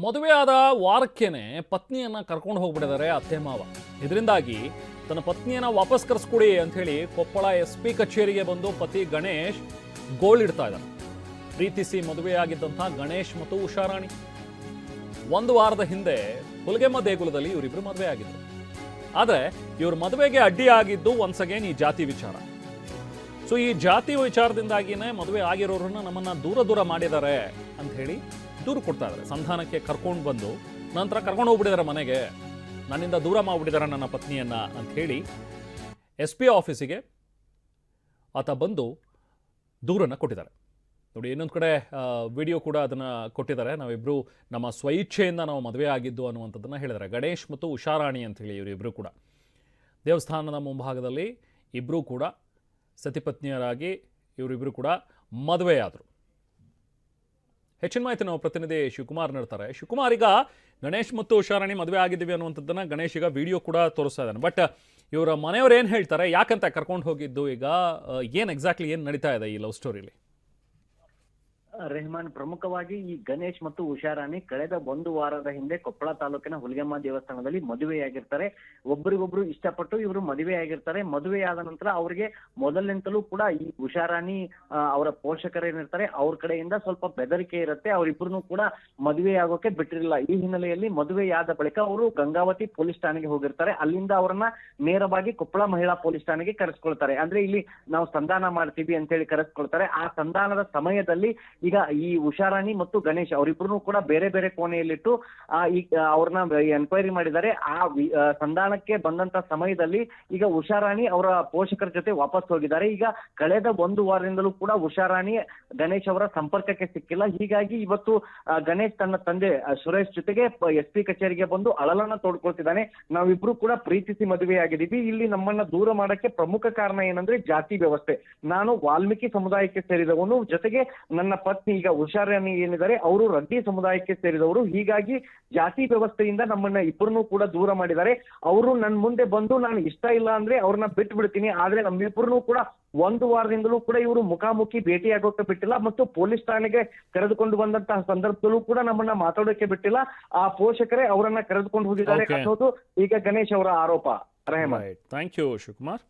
ಮದುವೆಯಾದ ವಾರಕ್ಕೇನೆ ಪತ್ನಿಯನ್ನ ಕರ್ಕೊಂಡು ಹೋಗ್ಬಿಟ್ಟಿದ್ದಾರೆ ಅತ್ತೆ ಮಾವ. ಇದರಿಂದಾಗಿ ತನ್ನ ಪತ್ನಿಯನ್ನ ವಾಪಸ್ ಕರೆಸ್ಕೊಡಿ ಅಂತ ಹೇಳಿ ಕೊಪ್ಪಳ SP ಕಚೇರಿಗೆ ಬಂದು ಪತಿ ಗಣೇಶ್ ಗೋಳಿಡ್ತಾ ಇದ್ದಾರೆ. ಪ್ರೀತಿಸಿ ಮದುವೆಯಾಗಿದ್ದಂಥ ಗಣೇಶ್ ಮತ್ತು ಉಷಾರಾಣಿ ಒಂದು ವಾರದ ಹಿಂದೆ ಹುಲಗೆಮ್ಮ ದೇಗುಲದಲ್ಲಿ ಇವರಿಬ್ರು ಮದುವೆ ಆಗಿದ್ರು. ಆದ್ರೆ ಇವ್ರ ಮದುವೆಗೆ ಅಡ್ಡಿಯಾಗಿದ್ದು ಒನ್ಸ್ ಅಗೇನ್ ಈ ಜಾತಿ ವಿಚಾರ. ಸೊ ಈ ಜಾತಿ ವಿಚಾರದಿಂದಾಗಿನೇ ಮದುವೆ ಆಗಿರೋರನ್ನ ನಮ್ಮನ್ನ ದೂರ ದೂರ ಮಾಡಿದ್ದಾರೆ ಅಂತ ಹೇಳಿ ದೂರು ಕೊಡ್ತಾ ಇದ್ದಾರೆ. ಸಂಧಾನಕ್ಕೆ ಕರ್ಕೊಂಡು ಬಂದು ನಂತರ ಕರ್ಕೊಂಡು ಹೋಗ್ಬಿಟ್ಟಿದ್ದಾರೆ ಮನೆಗೆ, ನನ್ನಿಂದ ದೂರ ಮಾಡಿಬಿಟ್ಟಿದ್ದಾರೆ ನನ್ನ ಪತ್ನಿಯನ್ನ ಅಂತ ಹೇಳಿ SP ಆಫೀಸಿಗೆ ಆತ ಬಂದು ದೂರನ್ನು ಕೊಟ್ಟಿದ್ದಾರೆ. ನೋಡಿ, ಇನ್ನೊಂದು ಕಡೆ ವಿಡಿಯೋ ಕೂಡ ಅದನ್ನು ಕೊಟ್ಟಿದ್ದಾರೆ. ನಾವಿಬ್ಬರು ನಮ್ಮ ಸ್ವಇಚ್ಛೆಯಿಂದ ನಾವು ಮದುವೆ ಆಗಿದ್ದು ಅನ್ನುವಂಥದ್ದನ್ನು ಹೇಳಿದ್ದಾರೆ. ಗಣೇಶ್ ಮತ್ತು ಉಷಾರಾಣಿ ಅಂಥೇಳಿ ಇವರಿಬ್ಬರು ಕೂಡ ದೇವಸ್ಥಾನದ ಮುಂಭಾಗದಲ್ಲಿ ಇಬ್ಬರೂ ಕೂಡ ಸತಿಪತ್ನಿಯರಾಗಿ ಇವರಿಬ್ಬರು ಕೂಡ ಮದುವೆಯಾದರು. ಹೆಚ್ಚಿನ ಮಾಹಿತಿ ನಾವು ಪ್ರತಿನಿಧಿ ಶಿವಕುಮಾರ್ ನೀಡ್ತಾರೆ. ಶಿವಕುಮಾರ್, ಈಗ ಗಣೇಶ್ ಮತ್ತು ಉಷಾರಾಣಿ ಮದುವೆ ಆಗಿದ್ದೀವಿ ಅನ್ನುವಂಥದ್ದನ್ನು ಗಣೇಶ್ ಈಗ ವಿಡಿಯೋ ಕೂಡ ತೋರಿಸ್ತಾ ಇದ್ದಾನೆ. ಬಟ್ ಇವರ ಮನೆಯವರು ಏನು ಹೇಳ್ತಾರೆ, ಯಾಕಂತ ಕರ್ಕೊಂಡು ಹೋಗಿದ್ದು, ಈಗ ಏನು ಎಕ್ಸಾಕ್ಟ್ಲಿ ಏನು ನಡೀತಾ ಇದೆ ಈ ಲವ್ ಸ್ಟೋರಿಲಿ? ರೆಹಮಾನ್, ಪ್ರಮುಖವಾಗಿ ಈ ಗಣೇಶ್ ಮತ್ತು ಉಷಾರಾಣಿ ಕಳೆದ ಒಂದು ವಾರದ ಹಿಂದೆ ಕೊಪ್ಪಳ ತಾಲೂಕಿನ ಹುಲಗೆಮ್ಮ ದೇವಸ್ಥಾನದಲ್ಲಿ ಮದುವೆಯಾಗಿರ್ತಾರೆ. ಒಬ್ಬರಿಗೊಬ್ರು ಇಷ್ಟಪಟ್ಟು ಇವರು ಮದುವೆಯಾಗಿರ್ತಾರೆ. ಮದುವೆಯಾದ ನಂತರ ಅವರಿಗೆ ಮೊದಲಿನಿಂದಲೂ ಕೂಡ ಈ ಉಷಾರಾಣಿ ಅವರ ಪೋಷಕರೇನಿರ್ತಾರೆ ಅವ್ರ ಕಡೆಯಿಂದ ಸ್ವಲ್ಪ ಬೆದರಿಕೆ ಇರುತ್ತೆ. ಅವರಿಬ್ಬರನ್ನು ಕೂಡ ಮದುವೆಯಾಗೋಕೆ ಬಿಟ್ಟಿರಲಿಲ್ಲ. ಈ ಹಿನ್ನೆಲೆಯಲ್ಲಿ ಮದುವೆಯಾದ ಬಳಿಕ ಅವರು ಗಂಗಾವತಿ ಪೊಲೀಸ್ ಠಾಣೆಗೆ ಹೋಗಿರ್ತಾರೆ. ಅಲ್ಲಿಂದ ಅವರನ್ನ ನೇರವಾಗಿ ಕೊಪ್ಪಳ ಮಹಿಳಾ ಪೊಲೀಸ್ ಠಾಣೆಗೆ ಕರೆಸ್ಕೊಳ್ತಾರೆ. ಅಂದ್ರೆ ಇಲ್ಲಿ ನಾವು ಸಂಧಾನ ಮಾಡ್ತೀವಿ ಅಂತ ಹೇಳಿ ಕರೆಸ್ಕೊಳ್ತಾರೆ. ಆ ಸಂಧಾನದ ಸಮಯದಲ್ಲಿ ಈಗ ಈ ಉಷಾರಾಣಿ ಮತ್ತು ಗಣೇಶ್ ಅವರಿಬ್ರು ಕೂಡ ಬೇರೆ ಬೇರೆ ಕೋಣೆಯಲ್ಲಿಟ್ಟು ಅವ್ರನ್ನ ಎನ್ಕ್ವೈರಿ ಮಾಡಿದ್ದಾರೆ. ಸಂಧಾನಕ್ಕೆ ಬಂದಂತ ಸಮಯದಲ್ಲಿ ಈಗ ಉಷಾರಾಣಿ ಅವರ ಪೋಷಕರ ಜೊತೆ ವಾಪಸ್ ಹೋಗಿದ್ದಾರೆ. ಈಗ ಕಳೆದ ಒಂದು ವಾರದಿಂದಲೂ ಕೂಡ ಉಷಾರಾಣಿ ಗಣೇಶ್ ಅವರ ಸಂಪರ್ಕಕ್ಕೆ ಸಿಕ್ಕಿಲ್ಲ. ಹೀಗಾಗಿ ಇವತ್ತು ಗಣೇಶ್ ತನ್ನ ತಂದೆ ಸುರೇಶ್ ಜೊತೆಗೆ SP ಕಚೇರಿಗೆ ಬಂದು ಅಳಲನ್ನ ತೋಡ್ಕೊಳ್ತಿದ್ದಾನೆ. ನಾವಿಬ್ರು ಕೂಡ ಪ್ರೀತಿಸಿ ಮದುವೆಯಾಗಿದ್ದೀವಿ. ಇಲ್ಲಿ ನಮ್ಮನ್ನ ದೂರ ಮಾಡಕ್ಕೆ ಪ್ರಮುಖ ಕಾರಣ ಏನಂದ್ರೆ ಜಾತಿ ವ್ಯವಸ್ಥೆ. ನಾನು ವಾಲ್ಮೀಕಿ ಸಮುದಾಯಕ್ಕೆ ಸೇರಿದವನು, ಜೊತೆಗೆ ನನ್ನ ಪತ್ನಿ ಈಗ ಉಷಾರಾಣಿ ಏನಿದ್ದಾರೆ ಅವರು ರೆಡ್ಡಿ ಸಮುದಾಯಕ್ಕೆ ಸೇರಿದವರು. ಹೀಗಾಗಿ ಜಾತಿ ವ್ಯವಸ್ಥೆಯಿಂದ ನಮ್ಮನ್ನ ಇಬ್ಬರನ್ನು ಕೂಡ ದೂರ ಮಾಡಿದ್ದಾರೆ. ಅವರು ನನ್ನ ಮುಂದೆ ಬಂದು ನಾನು ಇಷ್ಟ ಇಲ್ಲ ಅಂದ್ರೆ ಅವ್ರನ್ನ ಬಿಟ್ಟು ಬಿಡ್ತೀನಿ, ಆದ್ರೆ ನಮ್ಮಿಬ್ಬರನ್ನು ಕೂಡ ಒಂದು ವಾರದಿಂದಲೂ ಕೂಡ ಇವರು ಮುಖಾಮುಖಿ ಭೇಟಿಯಾಗೋಕೆ ಬಿಟ್ಟಿಲ್ಲ ಮತ್ತು ಪೊಲೀಸ್ ಠಾಣೆಗೆ ಕರೆದುಕೊಂಡು ಬಂದಂತಹ ಸಂದರ್ಭದಲ್ಲೂ ಕೂಡ ನಮ್ಮನ್ನ ಮಾತಾಡೋಕೆ ಬಿಟ್ಟಿಲ್ಲ. ಆ ಪೋಷಕರೇ ಅವರನ್ನ ಕರೆದುಕೊಂಡು ಹೋಗಿದ್ದಾರೆ ಅನ್ನೋದು ಈಗ ಗಣೇಶ್ ಅವರ ಆರೋಪ. Rehman, thank you Shivakumar.